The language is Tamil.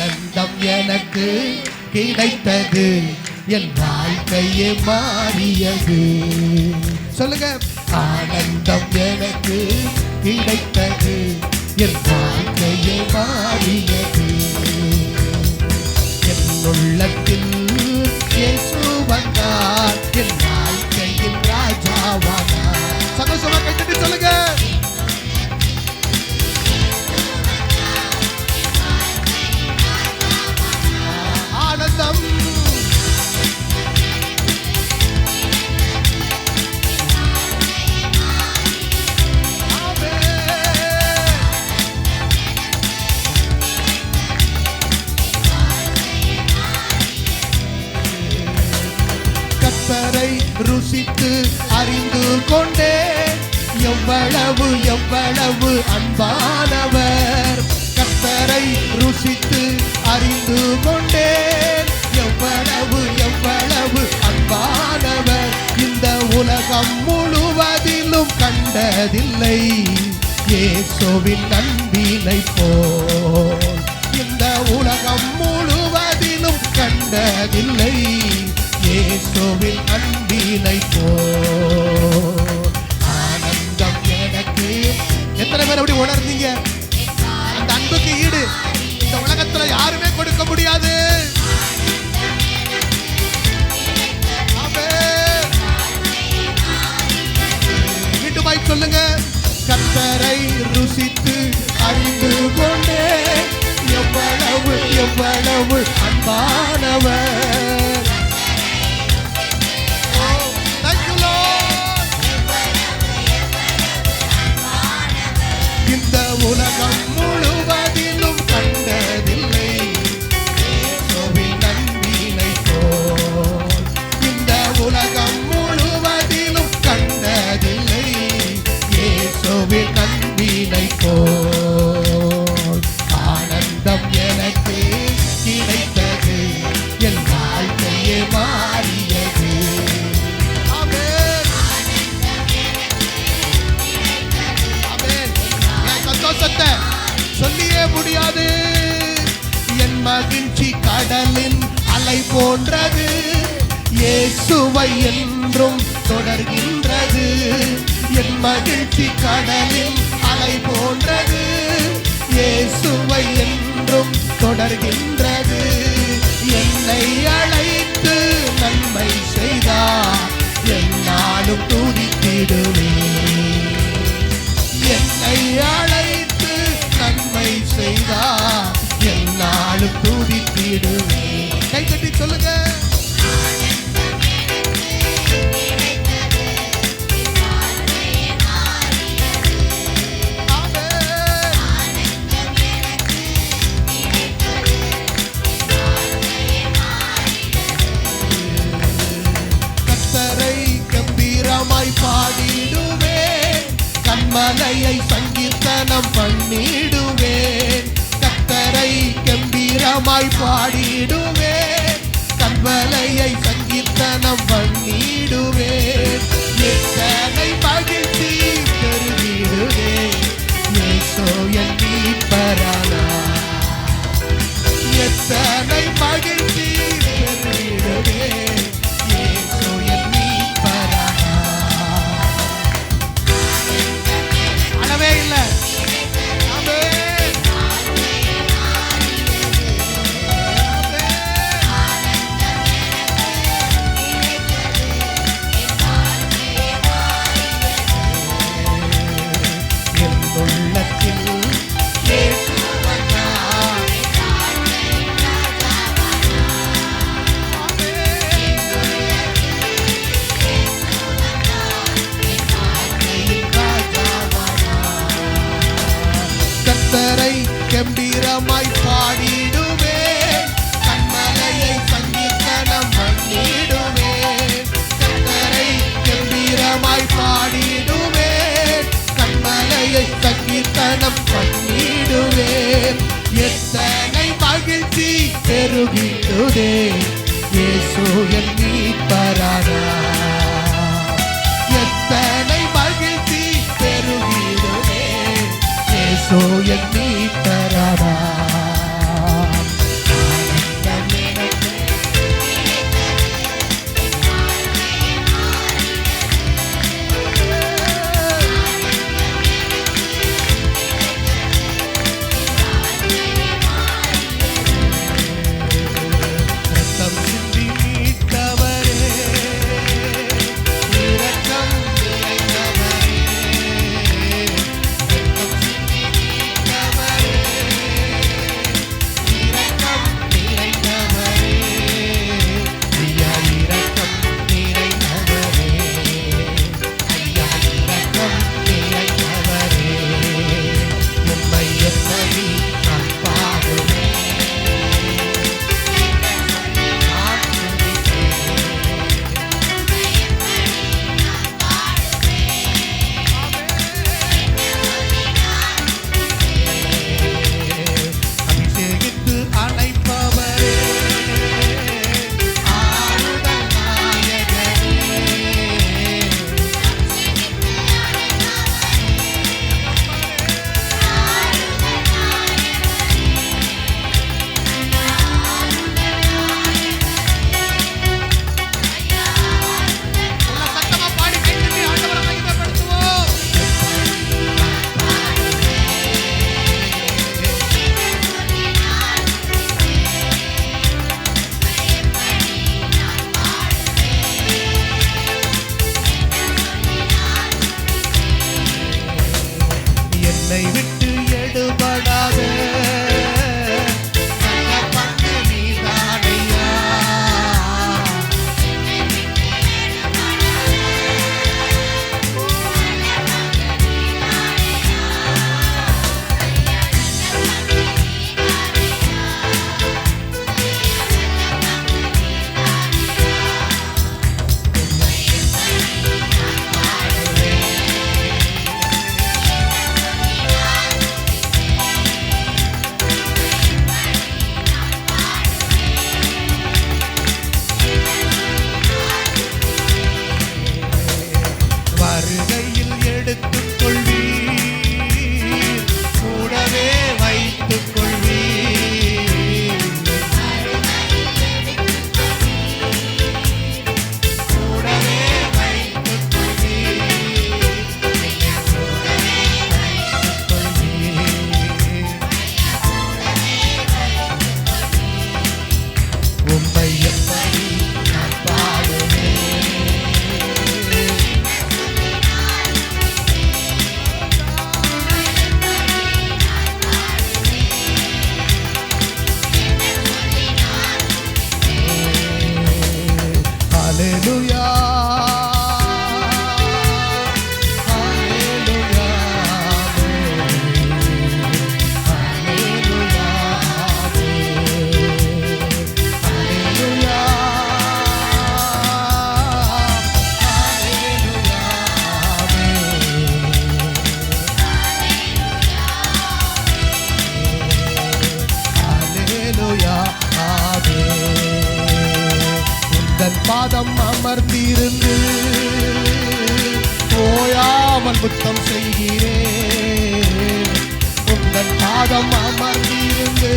ஆனந்தம் எனக்கு கிடைத்தது, என் வாழ்க்கையே மாறியது. சொல்லுங்க, ஆனந்தம் எனக்கு கிடைத்தது, என் வாழ்க்கையே மாறியது. என் உள்ளத்தில் இயேசு வந்தார், என் வாழ்க்கையில் ராஜாவானார். சந்தோஷமா கைத்தட்டி சொல்லுங்க. ஆனந்தம் கர்த்தரை ருசித்து அறிந்து கொண்டே, எவ்வளவு எவ்வளவு அன்பானவர். கர்த்தரை ருசித்து அறிந்து கொண்டே, எவ்வளவு எவ்வளவு அன்பானவர். இந்த உலகம் முழுவதிலும் கண்டதில்லை இயேசுவின் அன்பினை போல். இந்த உலகம் முழுவதிலும் கண்டதில்லை இயேசுவின் அன்பினை போல். ஆனந்தம் எனக்கு. எத்தனை பேர் அப்படி உணர்ந்தீங்க? அந்த அன்புக்கு ஈடு இந்த உலகத்துல யாருமே கொடுக்க முடியாது. மீண்டுமாய் சொல்லுங்க. கர்த்தரை ருசித்து அறிந்து கொண்டே, எவ்வளவு எவ்வளவு அன்பானவர். இந்த உலகம் முழுவதிலும் கண்டதில்லை இயேசுவின் அன்பினை போல். இந்த உலகம் முழுவதிலும் கண்டதில்லை இயேசுவின் அன்பினை போல். ஆனந்தம் எனக்கு கிடைத்தது, என் வாழ்க்கையே மாறியது. சொல்லியே முடியாது. என் மகிழ்ச்சி கடலின் அலை போன்றது, இயேசுவை என்றும் தொடர்கின்றது. என் மகிழ்ச்சி கடலின் அலை போன்றது, இயேசுவை என்றும் தொடர்கின்றது. என்னை அழைத்து நன்மை செய்தார், என்னாலும் துதித்திடுவேன். என்னை அழைத்து நன்மை செய்தார், என்னாலும் துதித்திடுவேன். கை தட்டி சொல்லுங்க. கர்த்தரை கம்பீரமாய் பாடிடுவேன், கன்மலையை சங்கீர்த்தனம் பண்ணிடுவேன். கர்த்தரை கம்பீரமாய் பாடிடுவேன், கன்மலையை சங்கீர்த்தனம் பண்ணிடுவேன். எத்தனை மகிழ்ச்சி பெருகிடுவேன், இயேசு என் மீட்பரானார். எத்தனை மகிழ்ச்சி பெருகிடுவேன், இயேசு என் மீட்பரானார். அளவே இல்லை. கர்த்தரை கம்பீரமாய் பாடிடுவேன், கன்மலையை சங்கீர்த்தனம் பண்ணிடுவேன். கர்த்தரை கம்பீரமாய் பாடிடுவேன், கன்மலையை சங்கீர்த்தனம் பண்ணிடுவேன். எத்தனை மகிழ்ச்சி பெருகிடுதே, இயேசு என் மீட்பரானார். எத்தனை மகிழ்ச்சி பெருகிடுதே, இயேசு என் மீட்பரானார். எடுபடாத நல்ல பங்கு நீதானையா. வருகையில் எடுத்துக் கொள்வீர், கூடவே வைத்துக் கொள்வீர், கூடவே வைத்துக் கொள்வீர், உம்மை எப்படி நான் பாடுவேன். Hallelujah, hallelujah, hallelujah, hallelujah, hallelujah, உந்தன் பாதம் அமர்ந்திருந்து ஓயாமல் முத்தம் செய்கிறேன். உந்தன் பாதம் அமர்ந்திருந்து